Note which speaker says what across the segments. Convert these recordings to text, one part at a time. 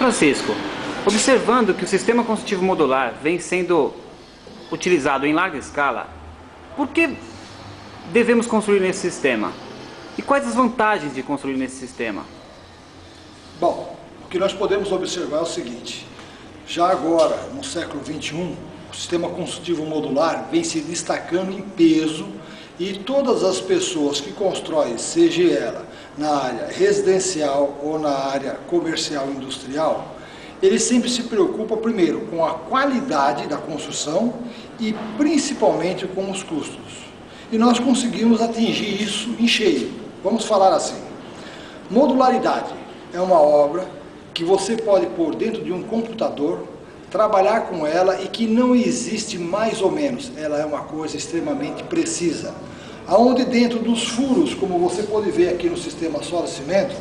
Speaker 1: Francisco, observando que o sistema construtivo modular vem sendo utilizado em larga escala, por que devemos construir nesse sistema? E quais as vantagens de construir nesse sistema?
Speaker 2: Bom, o que nós podemos observar é o seguinte: já agora, no século XXI, o sistema construtivo modular vem se destacando em peso e todas as pessoas que constroem, seja ela na área residencial ou na área comercial e industrial, eles sempre se preocupam primeiro com a qualidade da construção e principalmente com os custos. E nós conseguimos atingir isso em cheio. Vamos falar assim: modularidade é uma obra que você pode pôr dentro de um computador, trabalhar com ela e que não existe mais ou menos. Ela é uma coisa extremamente precisa. Aonde dentro dos furos, como você pode ver aqui no sistema solo-cimento,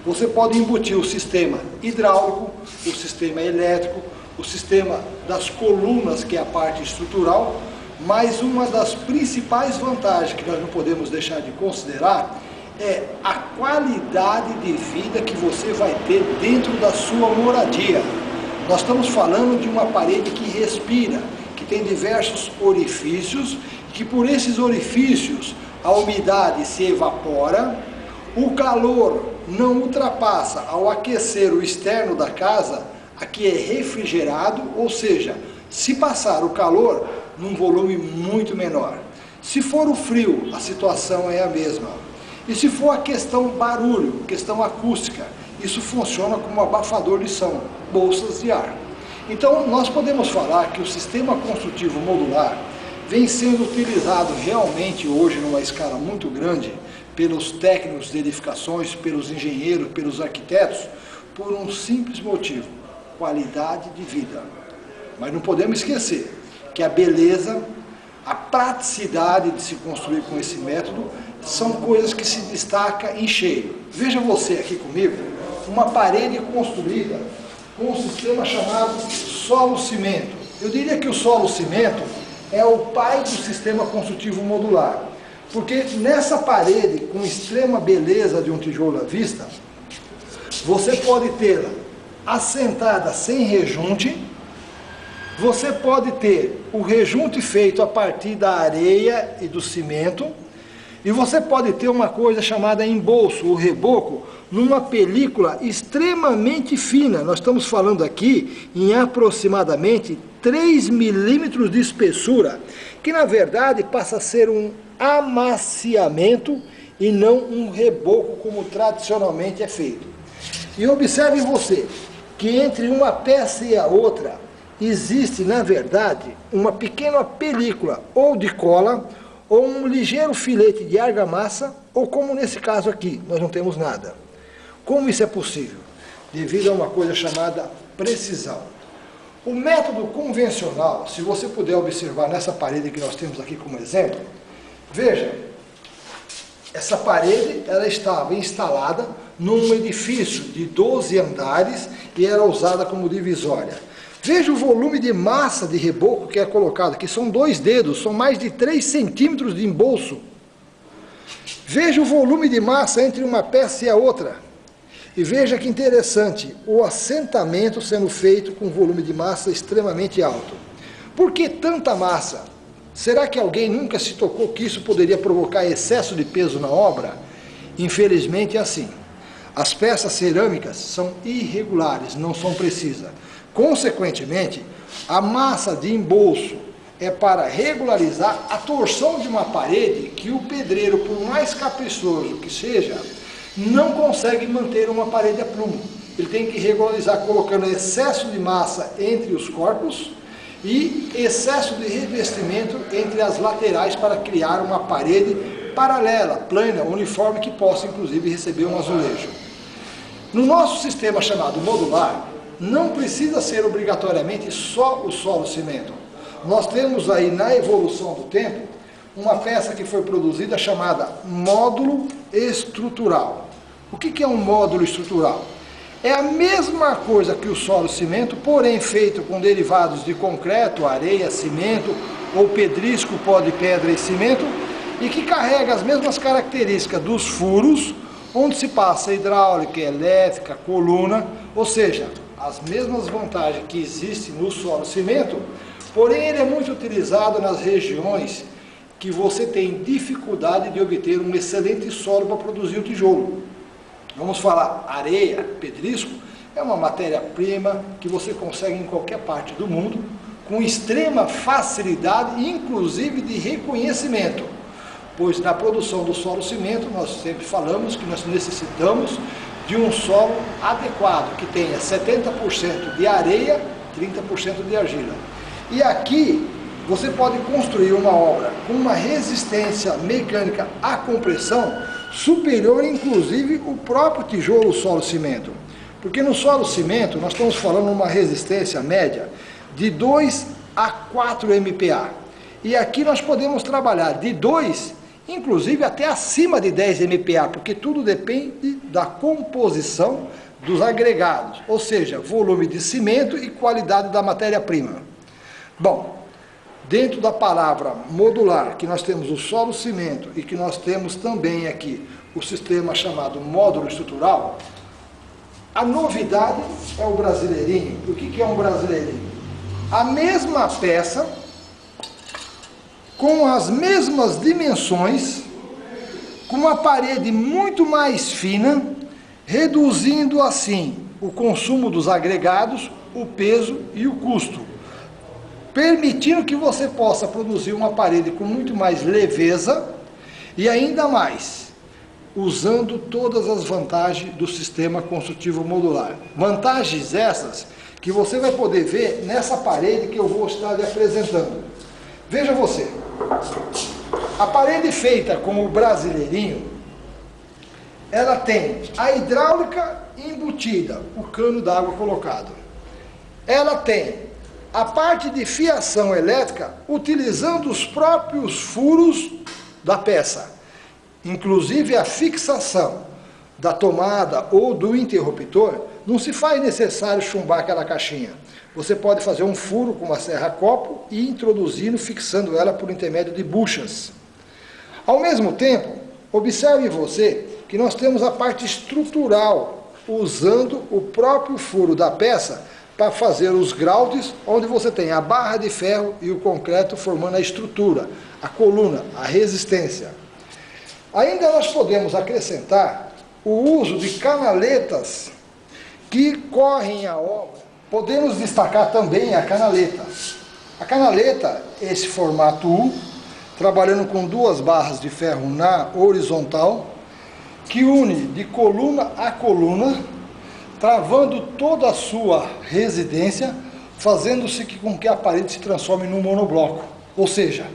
Speaker 2: você pode embutir o sistema hidráulico, o sistema elétrico, o sistema das colunas, que é a parte estrutural, mas uma das principais vantagens que nós não podemos deixar de considerar é a qualidade de vida que você vai ter dentro da sua moradia. Nós estamos falando de uma parede que respira, que tem diversos orifícios, que por esses orifícios a umidade se evapora, o calor não ultrapassa ao aquecer o externo da casa, aqui é refrigerado, ou seja, se passar o calor num volume muito menor. Se for o frio, a situação é a mesma. E se for a questão barulho, questão acústica, isso funciona como abafador de som, bolsas de ar. Então nós podemos falar que o sistema construtivo modular vem sendo utilizado realmente hoje numa escala muito grande pelos técnicos de edificações, pelos engenheiros, pelos arquitetos, por um simples motivo: qualidade de vida. Mas não podemos esquecer que a beleza, a praticidade de se construir com esse método são coisas que se destacam em cheio. Veja você aqui comigo, uma parede construída com um sistema chamado solo-cimento. Eu diria que o solo-cimento é o pai do sistema construtivo modular, porque nessa parede, com extrema beleza de um tijolo à vista, você pode tê-la assentada sem rejunte, você pode ter o rejunte feito a partir da areia e do cimento, e você pode ter uma coisa chamada embolso, o reboco, numa película extremamente fina. Nós estamos falando aqui em aproximadamente 3 milímetros de espessura, que na verdade passa a ser um amaciamento e não um reboco como tradicionalmente é feito. E observe você que entre uma peça e a outra existe, na verdade, uma pequena película ou de cola ou um ligeiro filete de argamassa, ou como nesse caso aqui, nós não temos nada. Como isso é possível? Devido a uma coisa chamada precisão. O método convencional, se você puder observar nessa parede que nós temos aqui como exemplo, veja, essa parede ela estava instalada num edifício de 12 andares e era usada como divisória. Veja o volume de massa de reboco que é colocado aqui, são 2 dedos, são mais de 3 centímetros de embolso. Veja o volume de massa entre uma peça e a outra. E veja que interessante, o assentamento sendo feito com volume de massa extremamente alto. Por que tanta massa? Será que alguém nunca se tocou que isso poderia provocar excesso de peso na obra? Infelizmente é assim. As peças cerâmicas são irregulares, não são precisas. Consequentemente, a massa de embolso é para regularizar a torção de uma parede que o pedreiro, por mais caprichoso que seja, não consegue manter uma parede a prumo. Ele tem que regularizar colocando excesso de massa entre os corpos e excesso de revestimento entre as laterais para criar uma parede paralela, plana, uniforme, que possa inclusive receber um azulejo. No nosso sistema chamado modular, não precisa ser obrigatoriamente só o solo-cimento. Nós temos aí na evolução do tempo uma peça que foi produzida chamada módulo estrutural. O que é um módulo estrutural? É a mesma coisa que o solo-cimento, porém feito com derivados de concreto, areia, cimento ou pedrisco, pó de pedra e cimento, e que carrega as mesmas características dos furos, onde se passa hidráulica, elétrica, coluna, ou seja, as mesmas vantagens que existem no solo cimento, porém ele é muito utilizado nas regiões que você tem dificuldade de obter um excelente solo para produzir o tijolo. Vamos falar, areia, pedrisco, é uma matéria-prima que você consegue em qualquer parte do mundo, com extrema facilidade, inclusive de reconhecimento. Pois na produção do solo cimento, nós sempre falamos que nós necessitamos de um solo adequado, que tenha 70% de areia, 30% de argila. E aqui você pode construir uma obra com uma resistência mecânica à compressão superior, inclusive, o próprio tijolo solo cimento. Porque no solo cimento nós estamos falando de uma resistência média de 2 a 4 MPa. E aqui nós podemos trabalhar de 2, inclusive até acima de 10 MPa, porque tudo depende da composição dos agregados, ou seja, volume de cimento e qualidade da matéria-prima. Bom, dentro da palavra modular, que nós temos o solo cimento e que nós temos também aqui o sistema chamado módulo estrutural, a novidade é o brasileirinho. O que é um brasileirinho? A mesma peça, com as mesmas dimensões, com uma parede muito mais fina, reduzindo assim o consumo dos agregados, o peso e o custo, permitindo que você possa produzir uma parede com muito mais leveza e ainda mais, usando todas as vantagens do sistema construtivo modular. Vantagens essas que você vai poder ver nessa parede que eu vou estar lhe apresentando. Veja você, a parede feita com o brasileirinho, ela tem a hidráulica embutida, o cano d'água colocado. Ela tem a parte de fiação elétrica utilizando os próprios furos da peça. Inclusive a fixação da tomada ou do interruptor, não se faz necessário chumbar aquela caixinha. Você pode fazer um furo com uma serra-copo e ir introduzindo, fixando ela por intermédio de buchas. Ao mesmo tempo, observe você que nós temos a parte estrutural, usando o próprio furo da peça para fazer os grautes, onde você tem a barra de ferro e o concreto formando a estrutura, a coluna, a resistência. Ainda nós podemos acrescentar o uso de canaletas que correm a obra. Podemos destacar também a canaleta. A canaleta, esse formato U, trabalhando com 2 barras de ferro na horizontal, que une de coluna a coluna, travando toda a sua residência, fazendo-se com que a parede se transforme num monobloco. Ou seja,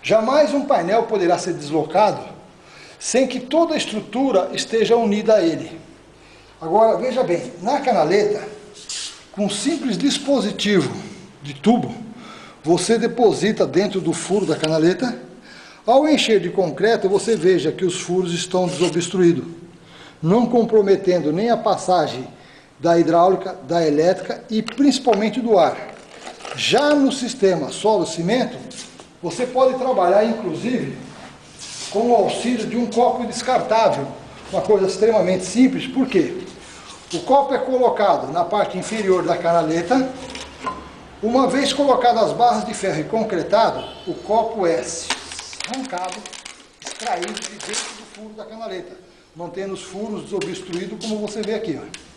Speaker 2: jamais um painel poderá ser deslocado sem que toda a estrutura esteja unida a ele. Agora, veja bem, na canaleta, com um simples dispositivo de tubo, você deposita dentro do furo da canaleta. Ao encher de concreto, você veja que os furos estão desobstruídos, não comprometendo nem a passagem da hidráulica, da elétrica e principalmente do ar. Já no sistema solo-cimento, você pode trabalhar inclusive com o auxílio de um copo descartável, uma coisa extremamente simples. Por quê? O copo é colocado na parte inferior da canaleta. Uma vez colocadas as barras de ferro e concretado, o copo é arrancado, extraído de dentro do furo da canaleta, mantendo os furos desobstruídos, como você vê aqui, ó.